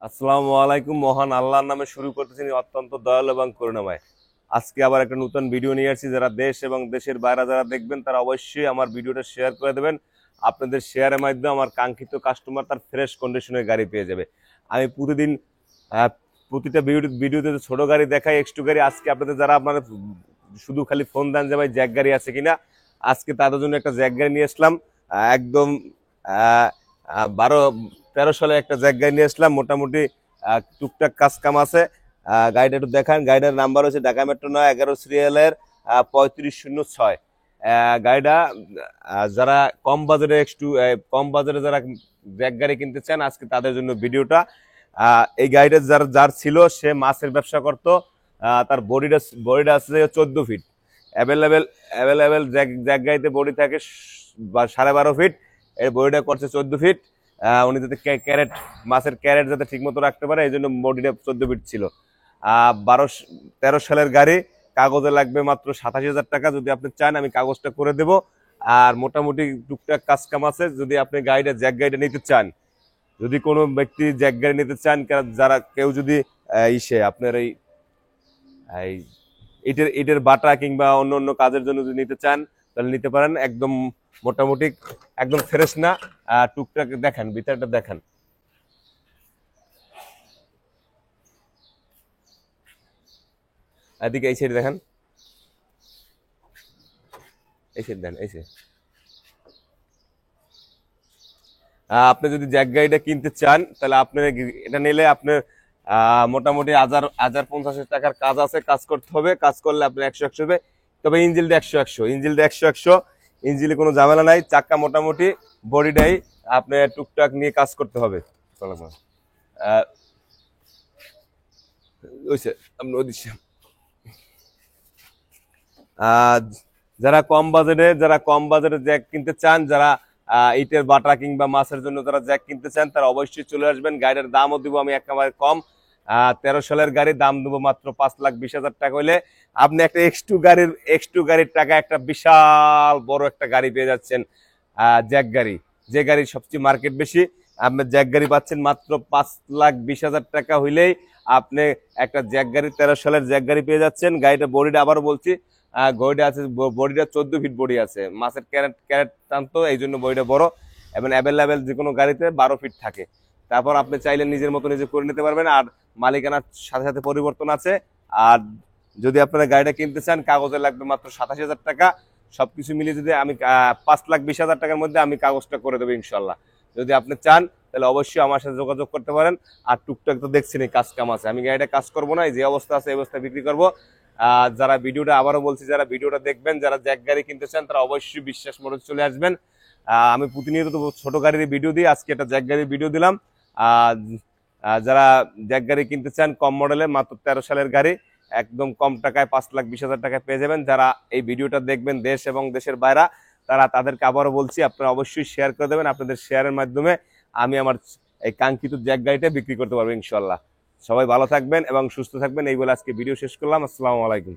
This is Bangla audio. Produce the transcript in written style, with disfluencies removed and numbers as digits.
আসসালামু আলাইকুম। মহান আল্লাহর নামে শুরু করতেছি, অত্যন্ত দয়ালু এবং করুণাময়। আজকে আবার একটা নতুন ভিডিও নিয়ে আসছি। যারা দেশ এবং দেশের বাইরে যারা দেখবেন তারা অবশ্যই আমার ভিডিওটা শেয়ার করে দেবেন। আপনাদের শেয়ারের মাধ্যমে আমার কাঙ্ক্ষিত কাস্টমার তার ফ্রেশ কন্ডিশনের গাড়ি পেয়ে যাবে। আমি প্রতিদিন আহ, প্রতিটা ভিডিওতে ছোট গাড়ি দেখাই, এক্সট্রু গাড়ি। আজকে আপনাদের যারা আপনারা শুধু খালি ফোন দেন যে ভাই জ্যাক গাড়ি আছে কিনা, আজকে তাদের জন্য একটা জ্যাক গাড়ি নিয়ে আসলাম। একদম 12-13 সালে একটা জ্যাক গাড়ি নিয়ে আসলাম। মোটামুটি টুকটাক কাজ কাম আছে। গাড়িটা একটু দেখান। গাড়িটার নাম্বার হচ্ছে ঢাকা মেট্রো 9 11 সিরিয়ালের 3506। গাড়িটা যারা কম বাজারে একটু কম বাজারে যারা জ্যাক গাড়ি কিনতে চান, আজকে তাদের জন্য ভিডিওটা। এই গাড়িটা যার ছিল, সে মাছের ব্যবসা করতো। তার বডিটা আছে 14 ফিট। অ্যাভেলেবেল অ্যাভেলেবেল জ্যাক গাড়িতে বডি থাকে 12.5 ফিট। এই বডিটা করছে 14 ফিট। উনি যাতে ক্যারেট মাছের ক্যারেট যাতে ঠিক মতো রাখতে পারে, এই জন্য বডিটা 14 ফিট ছিল। 13 সালের গাড়ি। কাগজে লাগবে মাত্র 87,000 টাকা। যদি আপনি চান আমি কাগজটা করে দেব। আর মোটামুটি টুকটাক কাজ কাম আছে। যদি আপনি জ্যাক গাড়িটা নিতে চান, যদি কোনো ব্যক্তি জ্যাক গাড়ি নিতে চান, যারা কেউ যদি ইসে আপনার এই এই ইটের বাটা কিংবা অন্য অন্য কাজের জন্য যদি নিতে চান তাহলে নিতে পারেন। একদম মোটামুটি একদম ফ্রেশ না। টুকটাক দেখান, ভিতরটা দেখান। এদিকে এই সাইড দেখেন, এই সাইড দেন, এই সাইড। আপনি যদি জ্যাক গাড়িটা কিনতে চান তাহলে আপনি এটা নিলে আপনার মোটামুটি 1,050 টাকার কাজ আছে। কাজ করতে হবে। কাজ করলে আপনি 100-100 হবে। তবে ইঞ্জিল দিয়ে 100-100, ইঞ্জিল দিয়ে 100-100। ইঞ্জিলে কোনো ঝামেলা নাই। চাক্কা মোটামুটি, বডিটাই আপনি টুকটাক নিয়ে কাজ করতে হবে। আহ, ওইসে আপনি ওদিকে। আহ, যারা কম বাজেটে জ্যাক কিনতে চান, যারা ইটের বাটা কিংবা মাছের জন্য যারা জ্যাক কিনতে চান, তারা অবশ্যই চলে আসবেন। গাড়ির দামও দিব আমি একেবারে কম। 13 সালের গাড়ির দাম দেবো মাত্র 5,20,000 টাকা হইলে আপনি একটা এক্স টু গাড়ির টাকা একটা বিশাল বড় একটা গাড়ি পেয়ে যাচ্ছেন। জ্যাক গাড়ি, যে গাড়ির সবচেয়ে মার্কেট বেশি, আপনি জ্যাক গাড়ি পাচ্ছেন মাত্র 5,20,000 টাকা হইলেই আপনি একটা জ্যাক গাড়ি 13 সালের জ্যাক গাড়ি পেয়ে যাচ্ছেন। গাড়িটা বডিটা আবারও বলছি, বডিটা আছে, বডিটা 14 ফিট বডি আছে। মাছের ক্যারেট ক্যারেট টানতো, এই জন্য বডিটা বড়। এবং অ্যাভেলেবেল যে কোনো গাড়িতে 12 ফিট থাকে। তারপর আপনি চাইলে নিজের মতো নিজে করে নিতে পারবেন। আর মালিকানার সাথে সাথে পরিবর্তন আছে। আর যদি আপনারা গাড়িটা কিনতে চান, কাগজে লাগবে মাত্র 87,000 টাকা। সবকিছু মিলিয়ে যদি আমি 5,20,000 টাকার মধ্যে আমি কাগজটা করে দেবো ইনশাল্লাহ। যদি আপনি চান তাহলে অবশ্যই আমার সাথে যোগাযোগ করতে পারেন। আর টুকটাক তো দেখছেন কাজ কাম আছে। আমি গাড়িটা কাজ করবো না, যে অবস্থা আছে এই অবস্থা বিক্রি করবো। যারা ভিডিওটা, আবারও বলছি, যারা ভিডিওটা দেখবেন, যারা জ্যাক গাড়ি কিনতে চান, তারা অবশ্যই বিশ্বাস মোটর চলে আসবেন। আমি প্রতিনিয়ত তো ছোট গাড়ির ভিডিও দিই, আজকে একটা জ্যাক গাড়ির ভিডিও দিলাম। আহ, যারা জ্যাক গাড়ি কিনতে চান, কম মডেলের মাত্র 13 সালের গাড়ি, একদম কম টাকায় 5,20,000 টাকায় পেয়ে যাবেন। যারা এই ভিডিওটা দেখবেন দেশ এবং দেশের বাইরে, তারা তাদেরকে আবারও বলছি আপনারা অবশ্যই শেয়ার করে দেবেন। আপনাদের শেয়ারের মাধ্যমে আমি আমার এই কাঙ্ক্ষিত জ্যাক গাড়িটা বিক্রি করতে পারবো ইনশাল্লাহ। সবাই ভালো থাকবেন এবং সুস্থ থাকবেন, এই বলে আজকে ভিডিও শেষ করলাম। আসসালামু আলাইকুম।